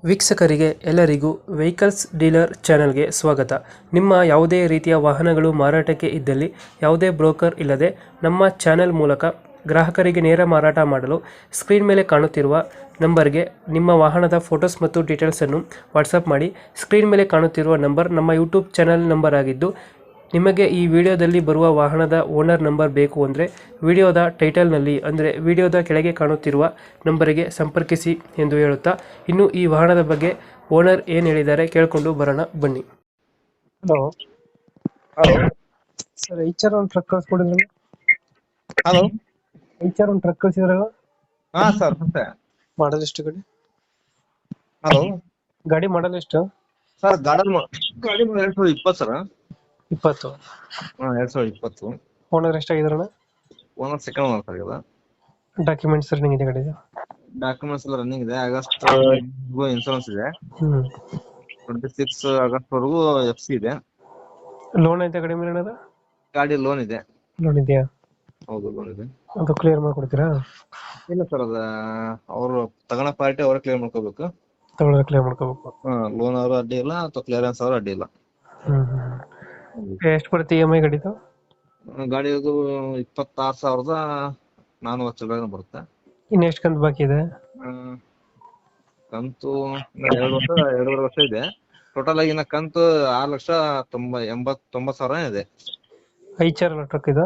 ವೀಕ್ಷಕರಿಗೆ ಎಲ್ಲರಿಗೂ vehicles dealer ಚಾನೆಲ್ಗೆ ಸ್ವಾಗತ. ನಿಮ್ಮ ಯಾವುದೇ ರೀತಿಯ ವಾಹನಗಳು ಮಾರಾಟಕ್ಕೆ ಇದ್ದಲ್ಲಿ ಯಾವುದೇ ಬ್ರೋಕರ್ ಇಲ್ಲದೆ ನಮ್ಮ ಚಾನೆಲ್ ಮೂಲಕ ಗ್ರಾಹಕರಿಗೆ ನೇರ ಮಾರಾಟ ಮಾಡಲು ಸ್ಕ್ರೀನ್ ಮೇಲೆ ಕಾಣುತ್ತಿರುವ ನಂಬರ್ಗೆ ನಿಮ್ಮ ವಾಹನದ ಫೋಟೋಸ್ ಮತ್ತು ಡೀಟೇಲ್ಸನ್ನು ವಾಟ್ಸಪ್ ಮಾಡಿ. ಸ್ಕ್ರೀನ್ ಮೇಲೆ ಕಾಣುತ್ತಿರುವ ನಂಬರ್ ನಮ್ಮ ಯೂಟ್ಯೂಬ್ ಚಾನೆಲ್ ನಂಬರ್ ಆಗಿದ್ದು, ನಿಮಗೆ ಈ ವಿಡಿಯೋದಲ್ಲಿ ಬರುವ ವಾಹನದ ಓನರ್ ನಂಬರ್ ಬೇಕು ಅಂದರೆ ವಿಡಿಯೋದ ಟೈಟಲ್ನಲ್ಲಿ ಅಂದರೆ ವಿಡಿಯೋದ ಕೆಳಗೆ ಕಾಣುತ್ತಿರುವ ನಂಬರಿಗೆ ಸಂಪರ್ಕಿಸಿ ಎಂದು ಹೇಳುತ್ತಾ, ಇನ್ನು ಈ ವಾಹನದ ಬಗ್ಗೆ ಓನರ್ ಏನು ಹೇಳಿದ್ದಾರೆ ಕೇಳಿಕೊಂಡು ಬರೋಣ ಬನ್ನಿ. ಹಲೋ ಹಲೋ ಸರ್, ಐಚರ್ ಒಂದು ಟ್ರಕ್ ಕಳಿಸ್ಕೊಡಿದ್ರಲ್ಲ? ಹಲೋ ಐಚರ್ ಒಂದು ಟ್ರಕ್ ಕಳಿಸಿದ್ರಲ್ಲ, ಹಾ ಸರ್ ಮತ್ತೆ ಮಾಡಲ್ ಎಷ್ಟು ಗಾಡಿ? ಹಲೋ ಗಾಡಿ ಮಾಡಲ್ ಎಷ್ಟು? ಸರ್ ಗಾಡಿ 2020 ಸರ್. 20. ಹಾ 2020. ಓನರ್ ಎಷ್ಟಾಗಿದ್ರಣ? Owner second owner sir. ಈಗ ಡಾಕ್ಯುಮೆಂಟ್ಸ್ ರನ್ನಿಂಗ್ ಇದೆ ಗಾಡಿದು? ಡಾಕ್ಯುಮೆಂಟ್ಸ್ ಎಲ್ಲ ರನ್ನಿಂಗ್ ಇದೆ. ಆಗಸ್ಟ್ ಇನ್ಶೂರೆನ್ಸ್ ಇದೆ. 26 ಆಗಸ್ಟ್ ವರೆಗೂ FC ಇದೆ. ಲೋನ್ ಐತೆ ಗಾಡಿ ಮೇಲೆ ಏನಾರ? ಗಾಡಿ ಲೋನ್ ಇದೆ. ಲೋನ್ ಇದೆಯಾ? ಹೌದು ಲೋನ್ ಇದೆ. ಅದು ಕ್ಲಿಯರ್ ಮಾಡ್ಕೊಡ್ತೀರಾ? ಇಲ್ಲ ಸರ್, ಅದ ಅವರು ತಗೊಳ ಪಾರ್ಟಿ ಅವರೇ ಕ್ಲಿಯರ್ ಮಾಡ್ಕೋಬೇಕು. ತಗೊಳ್ಳೋದು ಕ್ಲಿಯರ್ ಮಾಡ್ಕೋಬೇಕು. ಲೋನ್ ಅವರು ಅಡ್ಡಿ ಇಲ್ಲ ಅಥವಾ ಕ್ಲಿಯರೆನ್ಸ್ ಅವರು ಅಡ್ಡಿ ಇಲ್ಲ. ಎಷ್ಟು ಬರುತ್ತೆ EMI ಗಾಡಿದು? ಗಾಡಿ ಅದು 26,400 ಚಿಲ್ಲರೆ ಬರುತ್ತೆ. ಇನ್ನು ಎಷ್ಟು ಕಂತು ಬಾಕಿ ಇದೆ? ಕಂತು 2 ವರ್ಷ ಇದೆ. ಟೋಟಲ್ ಆಗಿ ಇನ್ನ ಕಂತು 6,89,000 ಇದೆ. ಐಚರ್ ಅಲ್ಲ ಟ್ರಕ್ ಇದು?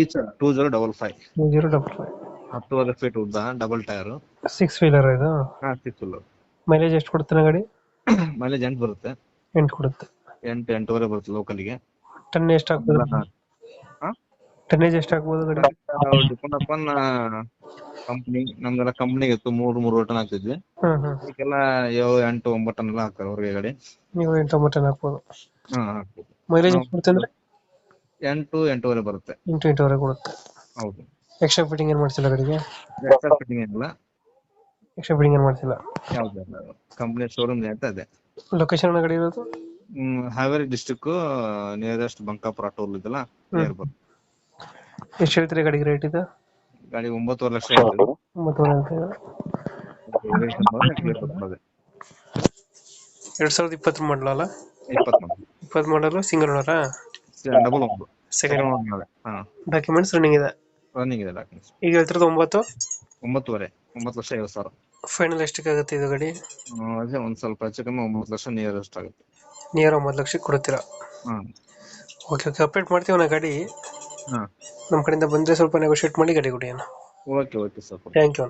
ಈಚ 2055 2055 10 ಫೀಟ್ ಉದ್ದ, ಡಬಲ್ ಟೈರ್, 6 ವೀಲರ್ ಇದು? 6 ವೀಲರ್. ಮೈಲೇಜ್ ಎಷ್ಟು ಕೊಡ್ತಾನೆ ಗಾಡಿ? ಮೈಲೇಜ್ 8 ಬರುತ್ತೆ. 8 ಕೊಡುತ್ತೆ. 8.5 ಬರುತ್ತೆ ಲೋಕಲ್ಗೆ. ಟನ್ ಎಷ್ಟು ಆಗ್ಬೋದು? ಟನ್ನೇಜ್ ಎಷ್ಟು ಆಗ್ಬೋದು ಗಾಡಿ? Depend upon company. ನಮ್ದೆಲ್ಲ ಕಂಪ್ನಿಗೆ ಇತ್ತು 3 ಟನ್ ಹಾಕ್ತಿದ್ವಿ. ಈಗೆಲ್ಲ 8, 9 ಟನ್ ಎಲ್ಲ ಹಾಕ್ತಾರೆ ಹೊರಗೆ ಗಾಡಿ. ನೀವು 8-9 ಟನ್ ಹಾಕ್ಬೋದು. ಹಾಕ್ಬೋದು. ಮೈಲೇಜ್ ಎಷ್ಟು ಕೊಡುತ್ತೆ ಅಂದ್ರೆ? 8, 8.5 ಬರುತ್ತೆ. 8-8 ಕೊಡುತ್ತೆ. ಹೌದು. ಎಕ್ಸ್ಟ್ರಾ ಫಿಟ್ಟಿಂಗ್ ಏನು ಮಾಡ್ಸಿಲ್ಲ ಗಾಡಿಗೆ? ಎಕ್ಸ್ಟ್ರಾ ಫಿಟ್ಟಿಂಗ್ ಏನಿಲ್ಲ. ಎಕ್ಸ್ಟ್ರಾ ಫಿಟ್ಟಿಂಗ್ ಏನು ಮಾಡ್ಸಿಲ್ಲ? ಯಾವ್ದು ಕಂಪ್ನಿ ಶೋರೂಮ್ ಅಂತ ಇದೆ. ಲೊಕೇಶನ್ ಗಾಡಿ ಇರೋದು? Haveri district, nearest Bankapura toll ಇದೆಲ್ಲ ನಿಯರ್ ಬರುತ್ತೆ. ಎಷ್ಟು ಹೇಳ್ತೀರಿ ಗಾಡಿಗೆ ರೇಟ್ ಇದು? ಗಾಡಿ 9.5 ಲಕ್ಷ ಹೇಳ್ತೀವಿ. 9.5 ಅಂತ ಇದೆ. 2020 ಮಾಡಲ ಅಲ್ಲ? 20 ಮಾಡಲು ಸಿಂಗಲ್ ಓನರಾ? ಡಬಲ್ ಒಂದು ಸೆಕೆಂಡ್ ಓನರ್. ಡಾಕ್ಯುಮೆಂಟ್ಸ್ ರನ್ನಿಂಗ್ ಇದೆ? ರನ್ನಿಂಗ್ ಇದೆ ಡಾಕ್ಯುಮೆಂಟ್ಸ್. ಈಗ ಹೇಳ್ತಿರೋದು 9? 9.5 ಲಕ್ಷ. ಫೈನಲ್ ಎಷ್ಟಕ್ಕೆ ಆಗುತ್ತೆ ಇದು ಗಾಡಿ? ಅದೇ ಒಂದ್ ಸ್ವಲ್ಪ ಹೆಚ್ಚು ಕಮ್ಮಿ 9 ಲಕ್ಷ ನಿಯರೆಸ್ಟ್ ಆಗುತ್ತೆ. ನಿಯರ್ 9 ಲಕ್ಷಕ್ಕೆ ಕೊಡ್ತೀರಾ? ಓಕೆ ಓಕೆ, ಅಪ್ಡೇಟ್ ಮಾಡ್ತೀವಿ ನಾ ಗಾಡಿ. ನಮ್ಮ ಕಡೆಯಿಂದ ಬಂದರೆ ಸ್ವಲ್ಪ ನೆಗೋಷಿಯೇಟ್ ಮಾಡಿ ಗಾಡಿ ಕೊಡಿ ಅಣ್ಣ. Okay sir. Thank you.